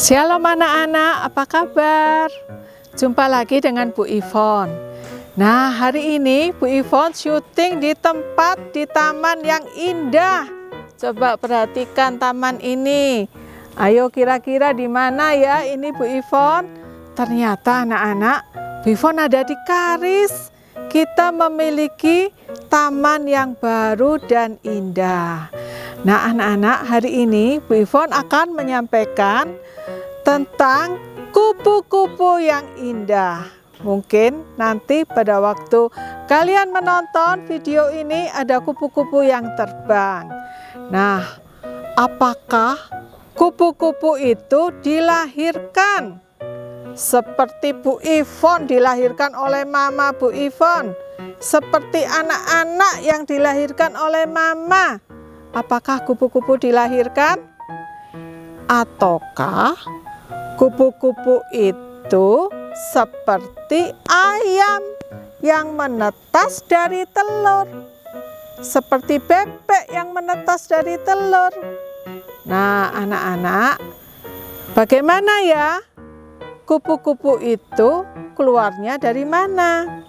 Shalom anak-anak, apa kabar? Jumpa lagi dengan Bu Ivon. Nah, hari ini Bu Ivon syuting di taman yang indah. Coba perhatikan taman ini. Ayo kira-kira di mana ya ini Bu Ivon? Ternyata anak-anak, Bu Ivon ada di Karis. Kita memiliki taman yang baru dan indah. Nah anak-anak, hari ini Bu Ivon akan menyampaikan tentang kupu-kupu yang indah. Mungkin nanti pada waktu kalian menonton video ini ada kupu-kupu yang terbang. Nah, apakah kupu-kupu itu dilahirkan seperti Bu Ivon dilahirkan oleh mama Bu Ivon, seperti anak-anak yang dilahirkan oleh mama? Apakah kupu-kupu dilahirkan? Ataukah kupu-kupu itu seperti ayam yang menetas dari telur? Seperti bebek yang menetas dari telur? Nah anak-anak, bagaimana ya? Kupu-kupu itu keluarnya dari mana?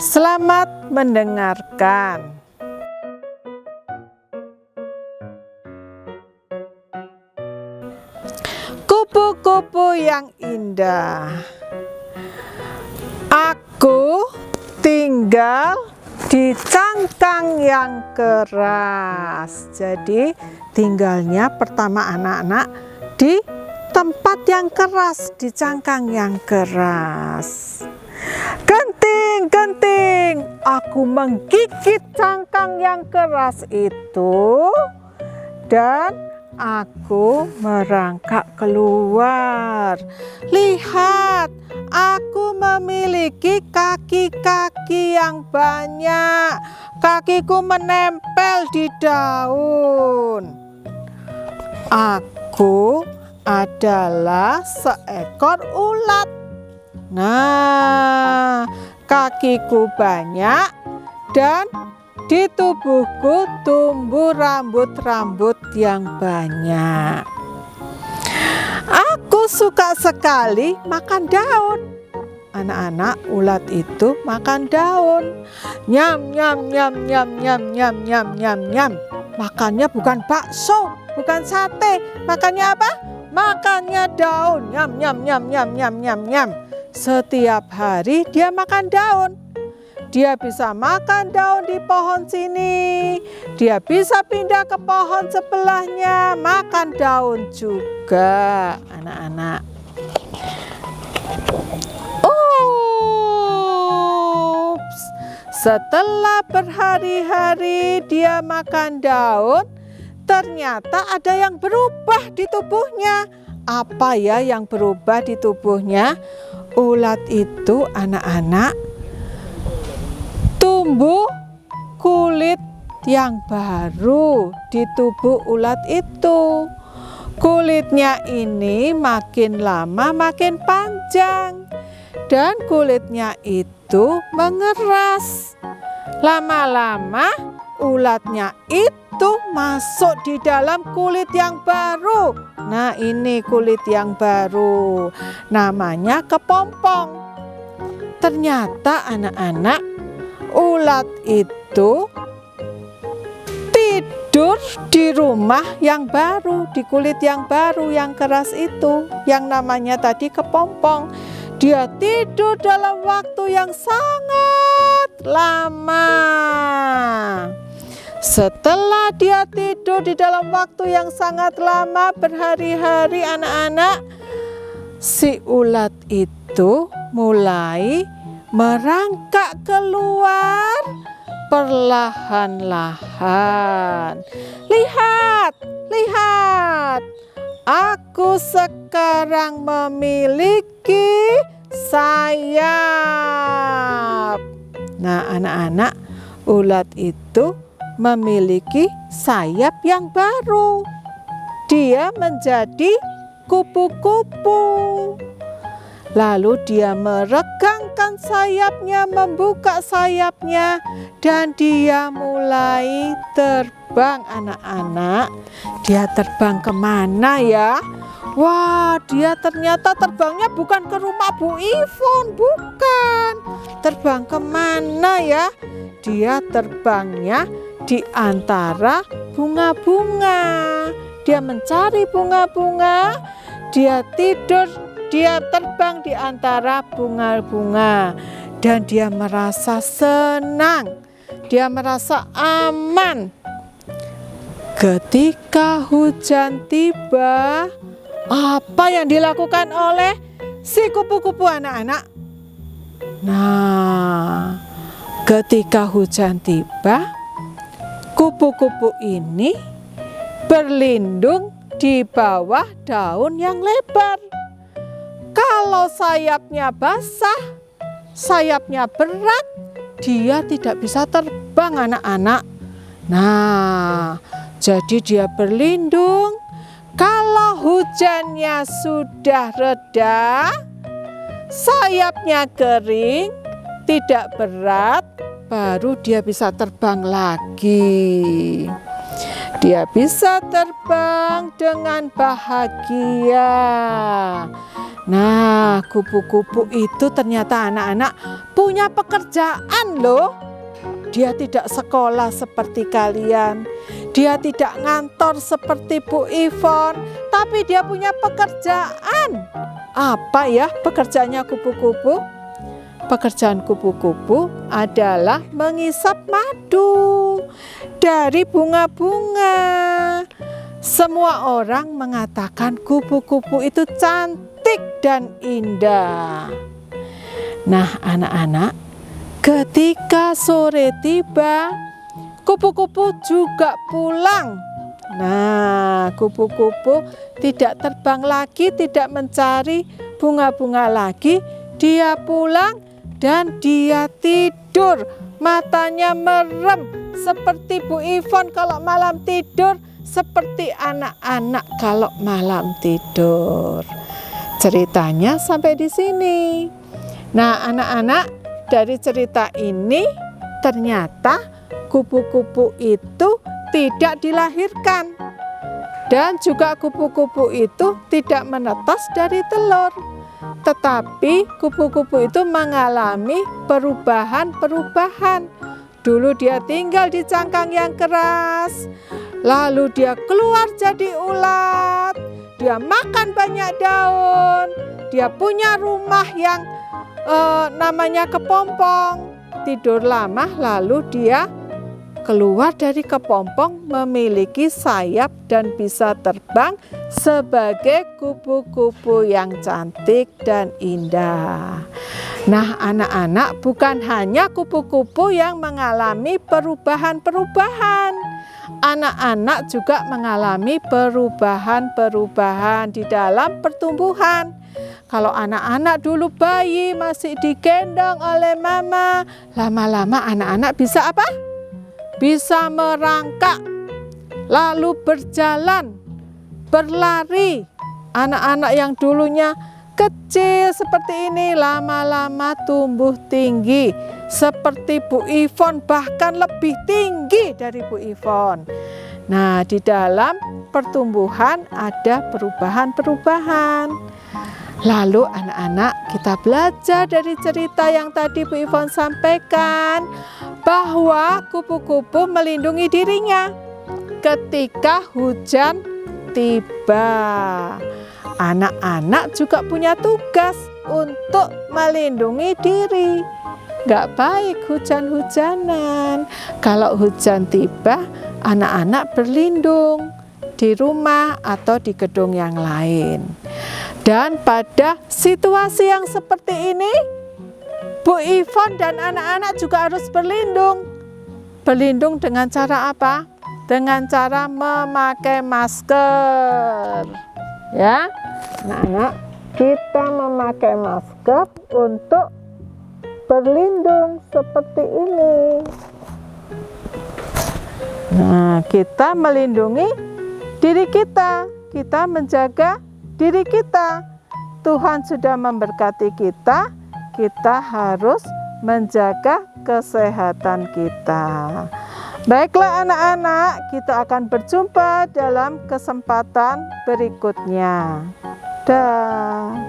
Selamat mendengarkan. Kupu-kupu yang indah. Aku tinggal di cangkang yang keras. Jadi tinggalnya pertama anak-anak di tempat yang keras, di cangkang yang keras. Genting, genting, aku menggigit cangkang yang keras itu dan aku merangkak keluar. Lihat, aku memiliki kaki-kaki yang banyak. Kakiku menempel di daun. Aku adalah seekor ulat. Nah, kakiku banyak dan di tubuhku tumbuh rambut-rambut yang banyak. Aku suka sekali makan daun. Anak-anak ulat itu makan daun. Nyam, nyam, nyam, nyam, nyam, nyam, nyam, nyam, nyam. Makannya bukan bakso, bukan sate. Makannya apa? Makannya daun. Nyam, nyam, nyam, nyam, nyam, nyam, nyam. Setiap hari dia makan daun. Dia bisa makan daun di pohon sini, dia bisa pindah ke pohon sebelahnya, makan daun juga, anak-anak. Ups, setelah berhari-hari dia makan daun, ternyata ada yang berubah di tubuhnya. Apa ya yang berubah di tubuhnya? Ulat itu anak-anak tumbuh kulit yang baru di tubuh ulat itu. Kulitnya ini makin lama makin panjang dan kulitnya itu mengeras. Lama-lama ulatnya itu masuk di dalam kulit yang baru. Nah, ini kulit yang baru. Namanya kepompong. Ternyata anak-anak, ulat itu tidur di rumah yang baru, di kulit yang baru yang keras itu, yang namanya tadi kepompong. Dia tidur dalam waktu yang sangat lama. Setelah dia tidur di dalam waktu yang sangat lama, berhari-hari anak-anak, si ulat itu mulai merangkak keluar perlahan-lahan. Lihat, lihat, aku sekarang memiliki sayap. Nah, anak-anak, ulat itu memiliki sayap yang baru. Dia menjadi kupu-kupu. Lalu dia meregangkan sayapnya, membuka sayapnya, dan dia mulai terbang anak-anak. Dia terbang kemana ya? Wah, dia ternyata terbangnya bukan ke rumah Bu Ivon, bukan. Terbang kemana ya? Dia terbangnya di antara bunga-bunga. Dia mencari bunga-bunga, dia tidur, dia terbang di antara bunga-bunga. Dan dia merasa senang, dia merasa aman. Ketika hujan tiba, apa yang dilakukan oleh si kupu-kupu anak-anak? Nah, ketika hujan tiba, kupu-kupu ini berlindung di bawah daun yang lebar. Kalau sayapnya basah, sayapnya berat, dia tidak bisa terbang anak-anak. Nah, jadi dia berlindung. Kalau hujannya sudah reda, sayapnya kering, tidak berat, baru dia bisa terbang lagi. Dia bisa terbang dengan bahagia. Nah, kupu-kupu itu ternyata anak-anak punya pekerjaan loh. Dia tidak sekolah seperti kalian. Dia tidak ngantor seperti Bu Ivon, tapi dia punya pekerjaan. Apa ya pekerjaannya kupu-kupu? Pekerjaan kupu-kupu adalah mengisap madu dari bunga-bunga. Semua orang mengatakan kupu-kupu itu cantik dan indah. Nah, anak-anak, ketika sore tiba, kupu-kupu juga pulang. Nah, kupu-kupu tidak terbang lagi, tidak mencari bunga-bunga lagi. Dia pulang dan dia tidur. Matanya merem seperti Bu Ivon kalau malam tidur, seperti anak-anak kalau malam tidur. Ceritanya sampai di sini. Nah, anak-anak, dari cerita ini ternyata kupu-kupu itu tidak dilahirkan. Dan juga kupu-kupu itu tidak menetas dari telur. Tetapi kupu-kupu itu mengalami perubahan-perubahan. Dulu dia tinggal di cangkang yang keras, lalu dia keluar jadi ulat, dia makan banyak daun, dia punya rumah yang namanya kepompong, tidur lama, lalu dia keluar dari kepompong memiliki sayap dan bisa terbang sebagai kupu-kupu yang cantik dan indah. Nah, anak-anak, bukan hanya kupu-kupu yang mengalami perubahan-perubahan. Anak-anak juga mengalami perubahan-perubahan di dalam pertumbuhan. Kalau anak-anak dulu bayi masih digendong oleh mama, lama-lama anak-anak bisa apa? Bisa merangkak, lalu berjalan, berlari. Anak-anak yang dulunya kecil seperti ini lama-lama tumbuh tinggi seperti Bu Ivon, bahkan lebih tinggi dari Bu Ivon. Nah, di dalam pertumbuhan ada perubahan-perubahan. Lalu anak-anak, kita belajar dari cerita yang tadi Bu Ivon sampaikan bahwa kupu-kupu melindungi dirinya ketika hujan tiba. Anak-anak juga punya tugas untuk melindungi diri. Gak baik hujan-hujanan. Kalau hujan tiba, anak-anak berlindung di rumah atau di gedung yang lain. Dan pada situasi yang seperti ini, Bu Ivon dan anak-anak juga harus berlindung. Berlindung dengan cara apa? Dengan cara memakai masker. Ya, anak-anak, kita memakai masker untuk berlindung seperti ini. Nah, kita melindungi diri kita, kita menjaga diri kita. Tuhan sudah memberkati kita, kita harus menjaga kesehatan kita. Baiklah anak-anak, kita akan berjumpa dalam kesempatan berikutnya. Dah.